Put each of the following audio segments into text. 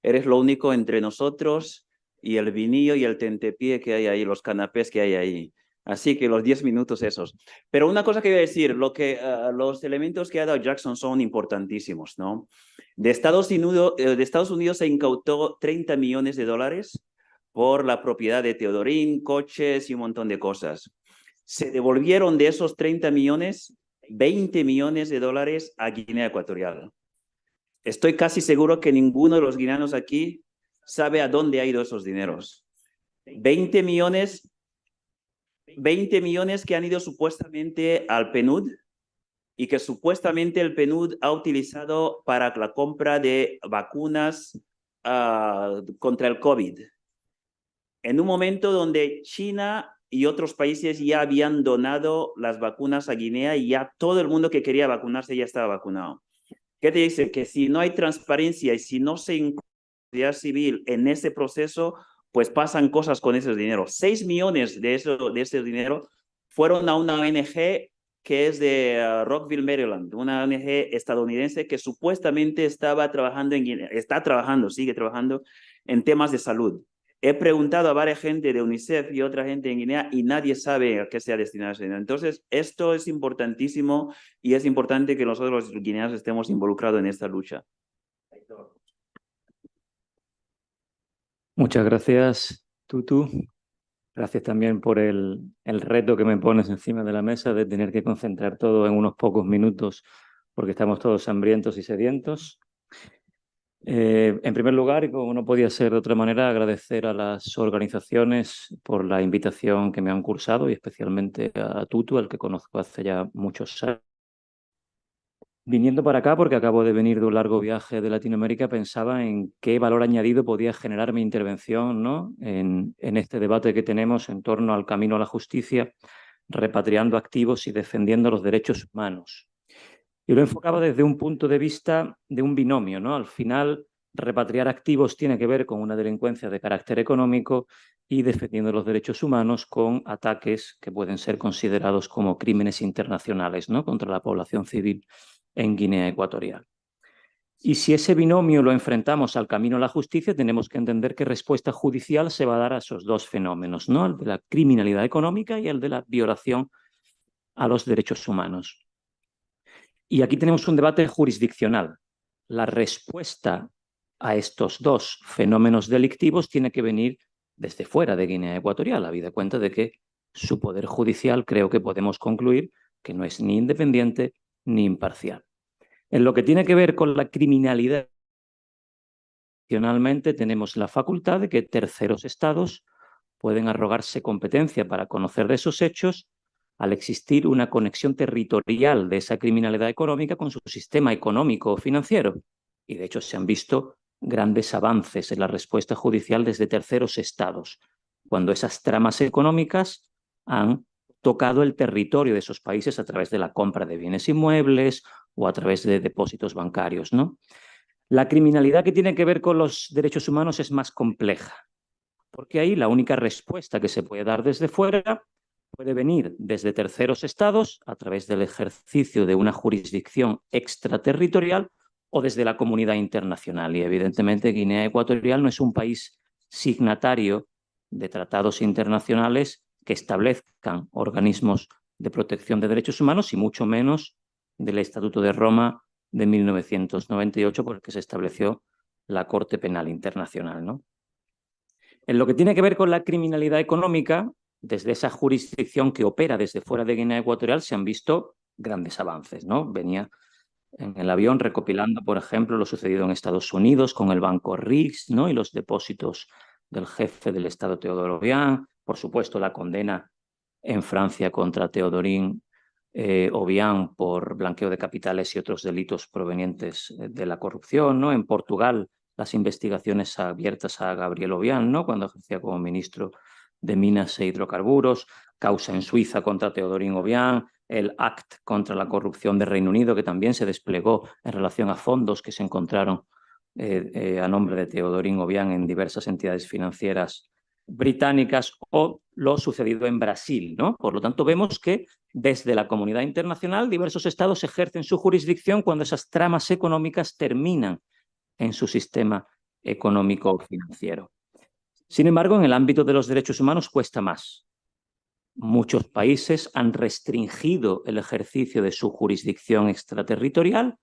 Eres lo único entre nosotros y el vinillo y el tentepié que hay ahí, los canapés que hay ahí. Así que los 10 minutos esos. Pero una cosa que voy a decir, los elementos que ha dado Jackson son importantísimos, ¿no? De Estados Unidos se incautó 30 millones de dólares por la propiedad de Teodorín, coches y un montón de cosas. Se devolvieron de esos 30 millones, 20 millones de dólares a Guinea Ecuatorial. Estoy casi seguro que ninguno de los guineanos aquí sabe a dónde han ido esos dineros. 20 millones que han ido supuestamente al PNUD y que supuestamente el PNUD ha utilizado para la compra de vacunas contra el COVID. En un momento donde China y otros países ya habían donado las vacunas a Guinea y ya todo el mundo que quería vacunarse ya estaba vacunado. ¿Qué te dice? Que si no hay transparencia y si no se incluye la sociedad civil en ese proceso, pues pasan cosas con ese dinero. 6 millones de ese dinero fueron a una ONG que es de Rockville, Maryland, una ONG estadounidense que supuestamente estaba trabajando en Guinea, sigue trabajando en temas de salud. He preguntado a varias gente de UNICEF y otra gente en Guinea y nadie sabe a qué se ha destinado ese dinero. Entonces, esto es importantísimo y es importante que nosotros los guineanos estemos involucrados en esta lucha. Muchas gracias, Tutu. Gracias también por el reto que me pones encima de la mesa de tener que concentrar todo en unos pocos minutos porque estamos todos hambrientos y sedientos. En primer lugar, y como no podía ser de otra manera, agradecer a las organizaciones por la invitación que me han cursado y especialmente a Tutu, al que conozco hace ya muchos años. Viniendo para acá, porque acabo de venir de un largo viaje de Latinoamérica, pensaba en qué valor añadido podía generar mi intervención, ¿no? en este debate que tenemos en torno al camino a la justicia, repatriando activos y defendiendo los derechos humanos. Y lo enfocaba desde un punto de vista de un binomio, ¿no? Al final, repatriar activos tiene que ver con una delincuencia de carácter económico y defendiendo los derechos humanos con ataques que pueden ser considerados como crímenes internacionales, ¿no? Contra la población civil en Guinea Ecuatorial. Y si ese binomio lo enfrentamos al camino a la justicia, tenemos que entender qué respuesta judicial se va a dar a esos dos fenómenos, ¿no? El de la criminalidad económica y el de la violación a los derechos humanos. Y aquí tenemos un debate jurisdiccional. La respuesta a estos dos fenómenos delictivos tiene que venir desde fuera de Guinea Ecuatorial, habida cuenta de que su poder judicial creo que podemos concluir que no es ni independiente ni imparcial. En lo que tiene que ver con la criminalidad, nacionalmente tenemos la facultad de que terceros estados pueden arrogarse competencia para conocer de esos hechos al existir una conexión territorial de esa criminalidad económica con su sistema económico o financiero. Y de hecho se han visto grandes avances en la respuesta judicial desde terceros estados, cuando esas tramas económicas han tocado el territorio de esos países a través de la compra de bienes inmuebles o a través de depósitos bancarios, ¿no? La criminalidad que tiene que ver con los derechos humanos es más compleja, porque ahí la única respuesta que se puede dar desde fuera puede venir desde terceros estados a través del ejercicio de una jurisdicción extraterritorial o desde la comunidad internacional. Y evidentemente Guinea Ecuatorial no es un país signatario de tratados internacionales que establezcan organismos de protección de derechos humanos y mucho menos del Estatuto de Roma de 1998 por el que se estableció la Corte Penal Internacional, ¿no? En lo que tiene que ver con la criminalidad económica, desde esa jurisdicción que opera desde fuera de Guinea Ecuatorial se han visto grandes avances, ¿no? Venía en el avión recopilando, por ejemplo, lo sucedido en Estados Unidos con el banco Riggs, ¿no? Y los depósitos del jefe del Estado Teodoro Obiang, por supuesto la condena en Francia contra Teodorín Obiang por blanqueo de capitales y otros delitos provenientes de la corrupción, ¿no? En Portugal, las investigaciones abiertas a Gabriel Obiang, ¿no? Cuando ejercía como ministro de Minas e Hidrocarburos, causa en Suiza contra Teodorín Obiang, el Act contra la corrupción de Reino Unido, que también se desplegó en relación a fondos que se encontraron a nombre de Teodorín Obiang en diversas entidades financieras británicas, o lo sucedido en Brasil, ¿no? Por lo tanto, vemos que desde la comunidad internacional diversos estados ejercen su jurisdicción cuando esas tramas económicas terminan en su sistema económico-financiero. Sin embargo, en el ámbito de los derechos humanos cuesta más. Muchos países han restringido el ejercicio de su jurisdicción extraterritorial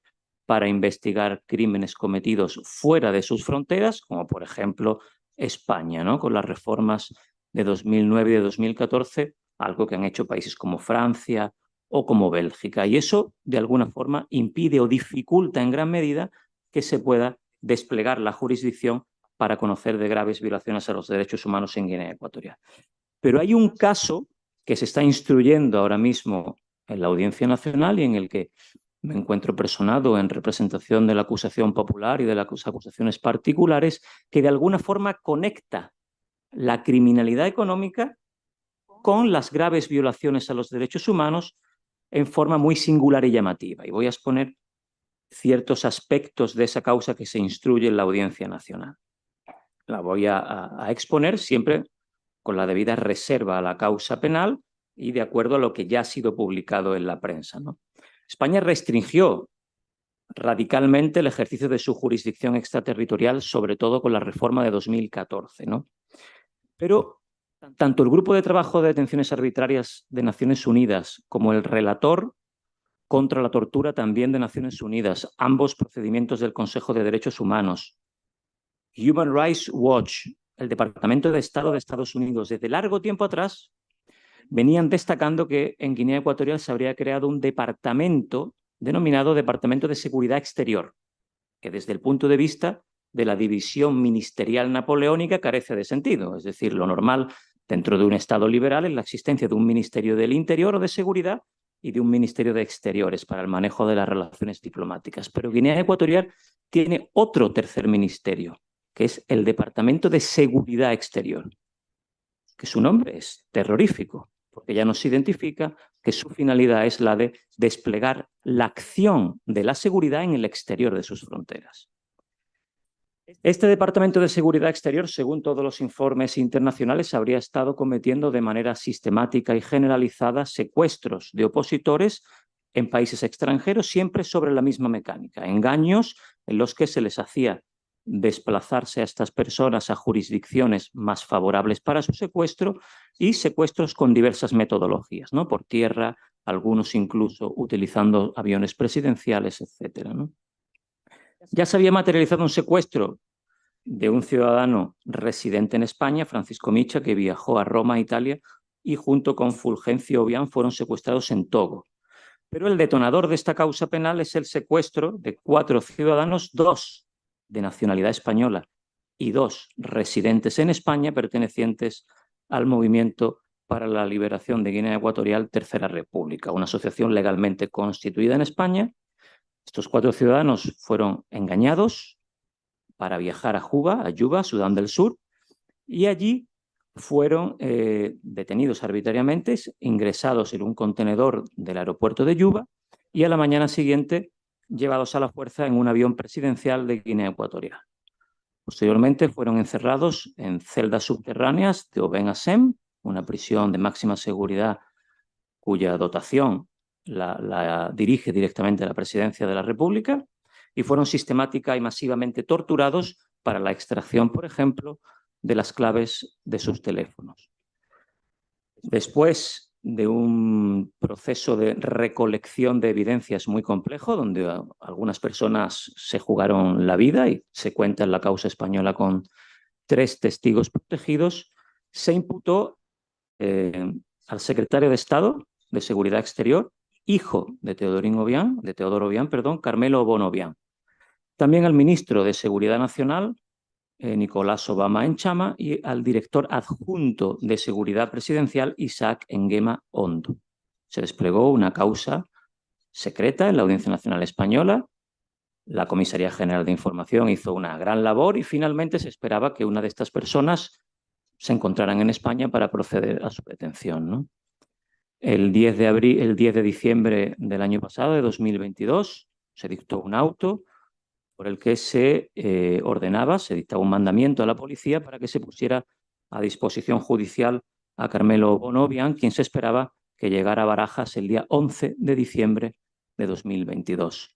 para investigar crímenes cometidos fuera de sus fronteras, como por ejemplo España, ¿no? Con las reformas de 2009 y de 2014, algo que han hecho países como Francia o como Bélgica. Y eso, de alguna forma, impide o dificulta en gran medida que se pueda desplegar la jurisdicción para conocer de graves violaciones a los derechos humanos en Guinea Ecuatorial. Pero hay un caso que se está instruyendo ahora mismo en la Audiencia Nacional y en el que me encuentro personado en representación de la acusación popular y de las acusaciones particulares, que de alguna forma conecta la criminalidad económica con las graves violaciones a los derechos humanos en forma muy singular y llamativa. Y voy a exponer ciertos aspectos de esa causa que se instruye en la Audiencia Nacional. La voy a exponer siempre con la debida reserva a la causa penal y de acuerdo a lo que ya ha sido publicado en la prensa, ¿no? España restringió radicalmente el ejercicio de su jurisdicción extraterritorial, sobre todo con la reforma de 2014, ¿no? Pero tanto el Grupo de Trabajo de Detenciones Arbitrarias de Naciones Unidas como el relator contra la tortura también de Naciones Unidas, ambos procedimientos del Consejo de Derechos Humanos, Human Rights Watch, el Departamento de Estado de Estados Unidos, desde largo tiempo atrás, venían destacando que en Guinea Ecuatorial se habría creado un departamento denominado Departamento de Seguridad Exterior, que desde el punto de vista de la división ministerial napoleónica carece de sentido. Es decir, lo normal dentro de un Estado liberal es la existencia de un Ministerio del Interior o de Seguridad y de un Ministerio de Exteriores para el manejo de las relaciones diplomáticas. Pero Guinea Ecuatorial tiene otro tercer ministerio, que es el Departamento de Seguridad Exterior, que su nombre es terrorífico, porque ya nos identifica que su finalidad es la de desplegar la acción de la seguridad en el exterior de sus fronteras. Este Departamento de Seguridad Exterior, según todos los informes internacionales, habría estado cometiendo de manera sistemática y generalizada secuestros de opositores en países extranjeros, siempre sobre la misma mecánica, engaños en los que se les hacía desplazarse a estas personas a jurisdicciones más favorables para su secuestro y secuestros con diversas metodologías, ¿no? Por tierra, algunos incluso utilizando aviones presidenciales, etcétera, ¿no? Ya se había materializado un secuestro de un ciudadano residente en España, Francisco Micha, que viajó a Roma, Italia, y junto con Fulgencio Obiang fueron secuestrados en Togo. Pero el detonador de esta causa penal es el secuestro de 4 ciudadanos, 2 de nacionalidad española y 2 residentes en España pertenecientes al Movimiento para la Liberación de Guinea Ecuatorial Tercera República, una asociación legalmente constituida en España. Estos 4 ciudadanos fueron engañados para viajar a Juba, Sudán del Sur, y allí fueron detenidos arbitrariamente, ingresados en un contenedor del aeropuerto de Juba y a la mañana siguiente llevados a la fuerza en un avión presidencial de Guinea Ecuatorial. Posteriormente fueron encerrados en celdas subterráneas de Oben Assem, una prisión de máxima seguridad cuya dotación la dirige directamente la Presidencia de la República, y fueron sistemática y masivamente torturados para la extracción, por ejemplo, de las claves de sus teléfonos. Después de un proceso de recolección de evidencias muy complejo, donde algunas personas se jugaron la vida, y se cuenta en la causa española con 3 testigos protegidos, se imputó al secretario de Estado de Seguridad Exterior, hijo de Teodoro Obiang, Carmelo Bon Obiang. También al ministro de Seguridad Nacional, Nicolás Obama Enchama, y al director adjunto de Seguridad Presidencial, Isaac Nguema Ondo. Se desplegó una causa secreta en la Audiencia Nacional Española. La Comisaría General de Información hizo una gran labor y finalmente se esperaba que una de estas personas se encontraran en España para proceder a su detención, ¿no? El 10 de diciembre del año pasado, de 2022, se dictó un auto por el que se se dictaba un mandamiento a la policía para que se pusiera a disposición judicial a Carmelo Bon Obiang, quien se esperaba que llegara a Barajas el día 11 de diciembre de 2022.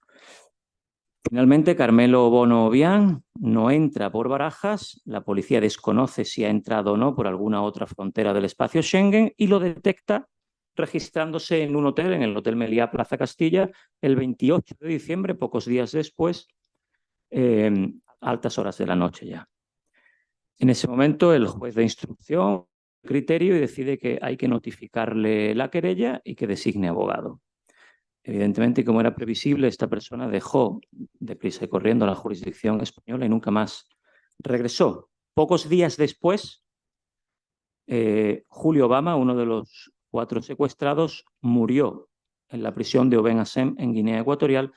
Finalmente, Carmelo Bono Obiang no entra por Barajas, la policía desconoce si ha entrado o no por alguna otra frontera del espacio Schengen y lo detecta registrándose en un hotel, en el Hotel Meliá Plaza Castilla, el 28 de diciembre, pocos días después, altas horas de la noche ya. En ese momento, el juez de instrucción criterio y decide que hay que notificarle la querella y que designe abogado. Evidentemente, como era previsible, esta persona dejó deprisa y corriendo la jurisdicción española y nunca más regresó. Pocos días después, Julio Obama, uno de los 4 secuestrados, murió en la prisión de Oben Hassem, en Guinea Ecuatorial,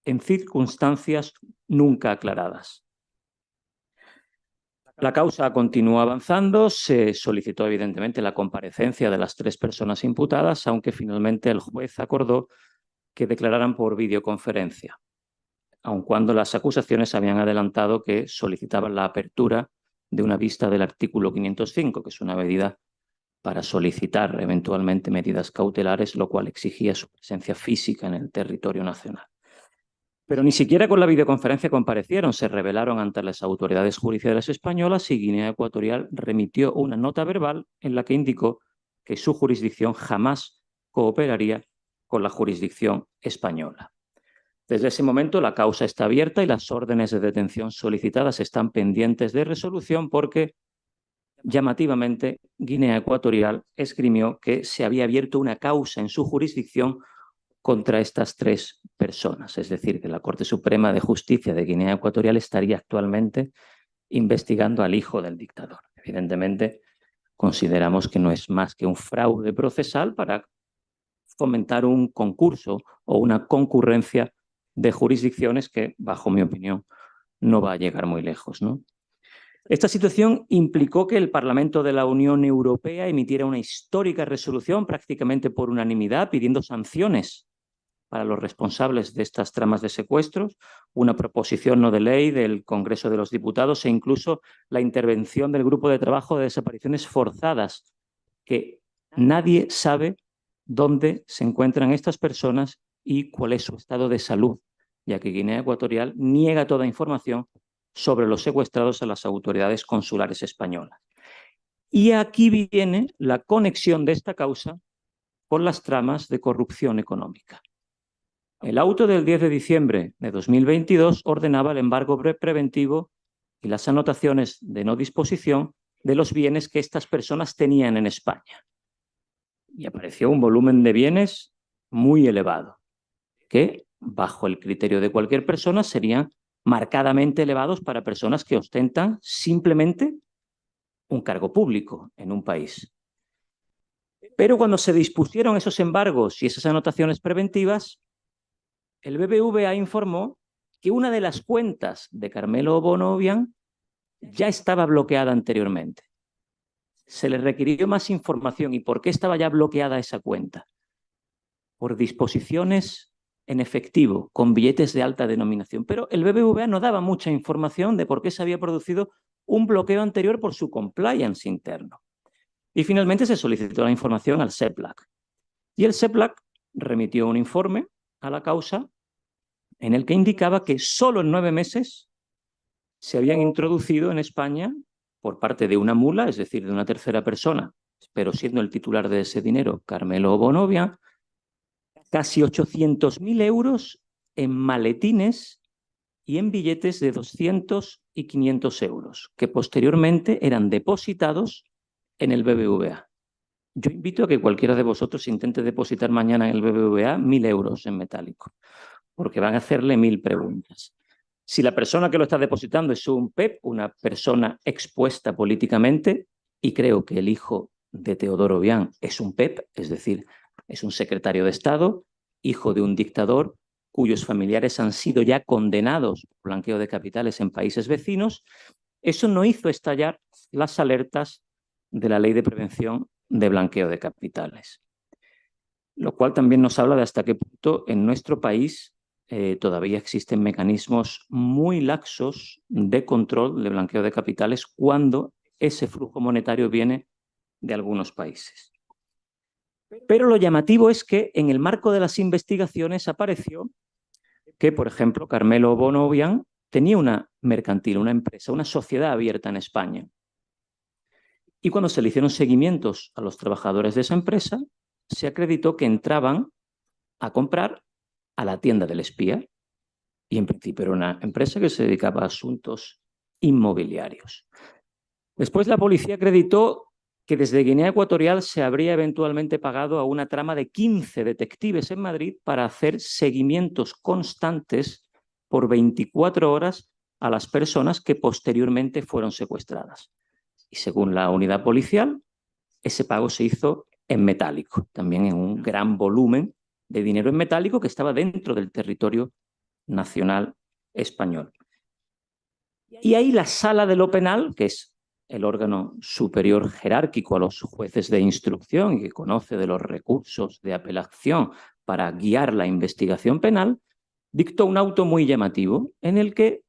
en circunstancias nunca aclaradas. La causa continuó avanzando, se solicitó evidentemente la comparecencia de las 3 personas imputadas, aunque finalmente el juez acordó que declararan por videoconferencia, aun cuando las acusaciones habían adelantado que solicitaban la apertura de una vista del artículo 505, que es una medida para solicitar eventualmente medidas cautelares, lo cual exigía su presencia física en el territorio nacional. Pero ni siquiera con la videoconferencia comparecieron, se rebelaron ante las autoridades judiciales españolas y Guinea Ecuatorial remitió una nota verbal en la que indicó que su jurisdicción jamás cooperaría con la jurisdicción española. Desde ese momento la causa está abierta y las órdenes de detención solicitadas están pendientes de resolución porque, llamativamente, Guinea Ecuatorial esgrimió que se había abierto una causa en su jurisdicción contra estas 3 personas. Es decir, que la Corte Suprema de Justicia de Guinea Ecuatorial estaría actualmente investigando al hijo del dictador. Evidentemente, consideramos que no es más que un fraude procesal para fomentar un concurso o una concurrencia de jurisdicciones que, bajo mi opinión, no va a llegar muy lejos, ¿no? Esta situación implicó que el Parlamento de la Unión Europea emitiera una histórica resolución prácticamente por unanimidad pidiendo sanciones para los responsables de estas tramas de secuestros, una proposición no de ley del Congreso de los Diputados e incluso la intervención del Grupo de Trabajo de Desapariciones Forzadas, que nadie sabe dónde se encuentran estas personas y cuál es su estado de salud, ya que Guinea Ecuatorial niega toda información sobre los secuestrados a las autoridades consulares españolas. Y aquí viene la conexión de esta causa con las tramas de corrupción económica. El auto del 10 de diciembre de 2022 ordenaba el embargo preventivo y las anotaciones de no disposición de los bienes que estas personas tenían en España. Y apareció un volumen de bienes muy elevado, que, bajo el criterio de cualquier persona, serían marcadamente elevados para personas que ostentan simplemente un cargo público en un país. Pero cuando se dispusieron esos embargos y esas anotaciones preventivas, el BBVA informó que una de las cuentas de Carmelo Bono Obiang ya estaba bloqueada anteriormente. Se le requirió más información. ¿Y por qué estaba ya bloqueada esa cuenta? Por disposiciones en efectivo, con billetes de alta denominación. Pero el BBVA no daba mucha información de por qué se había producido un bloqueo anterior por su compliance interno. Y finalmente se solicitó la información al SEPLAC. Y el SEPLAC remitió un informe a la causa en el que indicaba que solo en 9 meses se habían introducido en España, por parte de una mula, es decir, de una tercera persona, pero siendo el titular de ese dinero Carmelo Bono Obiang, casi 800.000 euros en maletines y en billetes de 200 y 500 euros, que posteriormente eran depositados en el BBVA. Yo invito a que cualquiera de vosotros intente depositar mañana en el BBVA 1.000 euros en metálico, porque van a hacerle 1.000 preguntas. Si la persona que lo está depositando es un PEP, una persona expuesta políticamente, y creo que el hijo de Teodoro Obiang es un PEP, es decir, es un secretario de Estado, hijo de un dictador, cuyos familiares han sido ya condenados por blanqueo de capitales en países vecinos, eso no hizo estallar las alertas de la Ley de Prevención de Blanqueo de Capitales. Lo cual también nos habla de hasta qué punto en nuestro país todavía existen mecanismos muy laxos de control de blanqueo de capitales cuando ese flujo monetario viene de algunos países. Pero lo llamativo es que en el marco de las investigaciones apareció que, por ejemplo, Carmelo Bonovian tenía una mercantil, una empresa, una sociedad abierta en España. Y cuando se le hicieron seguimientos a los trabajadores de esa empresa, se acreditó que entraban a comprar a la tienda del espía. Y en principio era una empresa que se dedicaba a asuntos inmobiliarios. Después la policía acreditó que desde Guinea Ecuatorial se habría eventualmente pagado a una trama de 15 detectives en Madrid para hacer seguimientos constantes por 24 horas a las personas que posteriormente fueron secuestradas. Y según la unidad policial, ese pago se hizo en metálico, también en un gran volumen de dinero en metálico que estaba dentro del territorio nacional español. Y ahí la Sala de lo Penal, que es el órgano superior jerárquico a los jueces de instrucción y que conoce de los recursos de apelación para guiar la investigación penal, dictó un auto muy llamativo en el que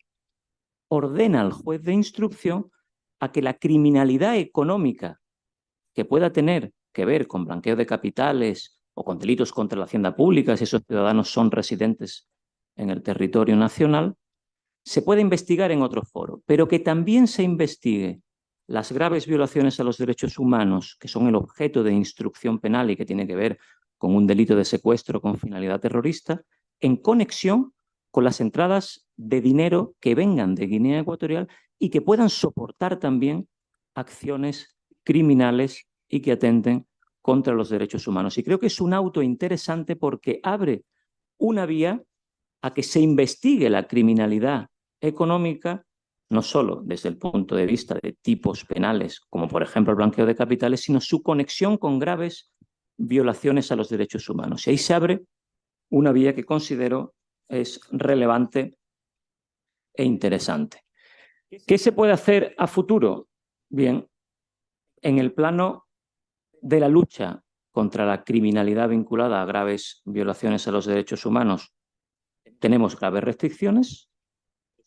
ordena al juez de instrucción a que la criminalidad económica que pueda tener que ver con blanqueo de capitales o con delitos contra la hacienda pública, si esos ciudadanos son residentes en el territorio nacional, se puede investigar en otro foro, pero que también se investigue las graves violaciones a los derechos humanos que son el objeto de instrucción penal y que tiene que ver con un delito de secuestro con finalidad terrorista, en conexión con las entradas de dinero que vengan de Guinea Ecuatorial y que puedan soportar también acciones criminales y que atenten contra los derechos humanos. Y creo que es un auto interesante porque abre una vía a que se investigue la criminalidad económica, no solo desde el punto de vista de tipos penales, como por ejemplo el blanqueo de capitales, sino su conexión con graves violaciones a los derechos humanos. Y ahí se abre una vía que considero es relevante e interesante. ¿Qué se puede hacer a futuro? Bien, en el plano de la lucha contra la criminalidad vinculada a graves violaciones a los derechos humanos, tenemos graves restricciones,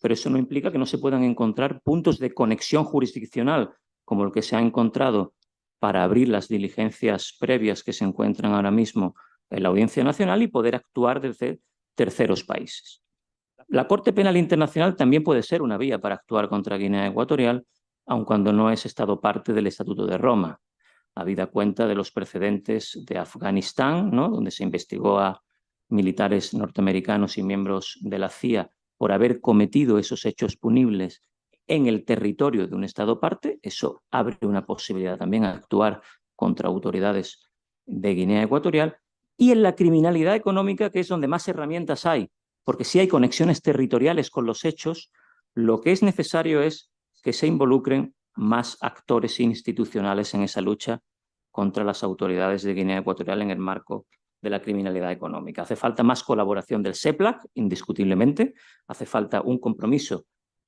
pero eso no implica que no se puedan encontrar puntos de conexión jurisdiccional, como el que se ha encontrado para abrir las diligencias previas que se encuentran ahora mismo en la Audiencia Nacional y poder actuar desde terceros países. La Corte Penal Internacional también puede ser una vía para actuar contra Guinea Ecuatorial, aun cuando no es Estado parte del Estatuto de Roma, habida cuenta de los precedentes de Afganistán, ¿no?, donde se investigó a militares norteamericanos y miembros de la CIA por haber cometido esos hechos punibles en el territorio de un Estado parte. Eso abre una posibilidad también a actuar contra autoridades de Guinea Ecuatorial. Y en la criminalidad económica, que es donde más herramientas hay, porque si hay conexiones territoriales con los hechos, lo que es necesario es que se involucren más actores institucionales en esa lucha contra las autoridades de Guinea Ecuatorial en el marco de la criminalidad económica. Hace falta más colaboración del CEPLAC, indiscutiblemente, hace falta un compromiso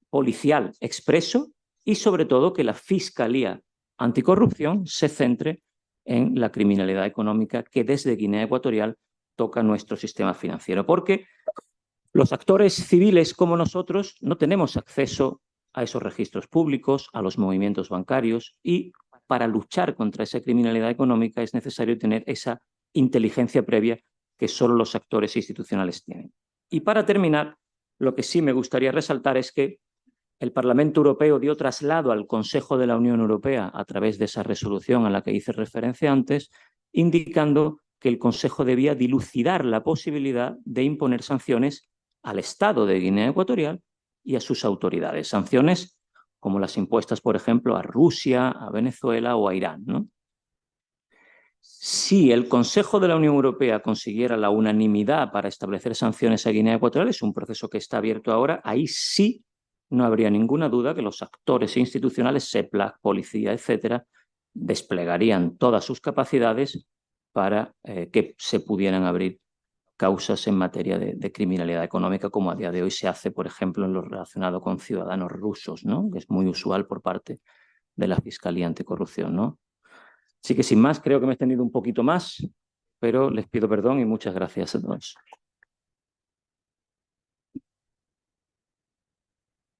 policial expreso y, sobre todo, que la Fiscalía Anticorrupción se centre en la criminalidad económica que desde Guinea Ecuatorial toca nuestro sistema financiero, porque los actores civiles como nosotros no tenemos acceso a esos registros públicos, a los movimientos bancarios, y para luchar contra esa criminalidad económica es necesario tener esa inteligencia previa que solo los actores institucionales tienen. Y para terminar, lo que sí me gustaría resaltar es que el Parlamento Europeo dio traslado al Consejo de la Unión Europea a través de esa resolución a la que hice referencia antes, indicando que el Consejo debía dilucidar la posibilidad de imponer sanciones al Estado de Guinea Ecuatorial y a sus autoridades. Sanciones como las impuestas, por ejemplo, a Rusia, a Venezuela o a Irán, ¿no? Si el Consejo de la Unión Europea consiguiera la unanimidad para establecer sanciones a Guinea Ecuatorial, es un proceso que está abierto ahora, ahí sí no habría ninguna duda que los actores institucionales, CEPLAC, policía, etcétera, desplegarían todas sus capacidades para que se pudieran abrir causas en materia de criminalidad económica, como a día de hoy se hace, por ejemplo, en lo relacionado con ciudadanos rusos, ¿no?, que es muy usual por parte de la Fiscalía Anticorrupción, ¿no? Así que sin más, creo que me he extendido un poquito más, pero les pido perdón y muchas gracias a todos.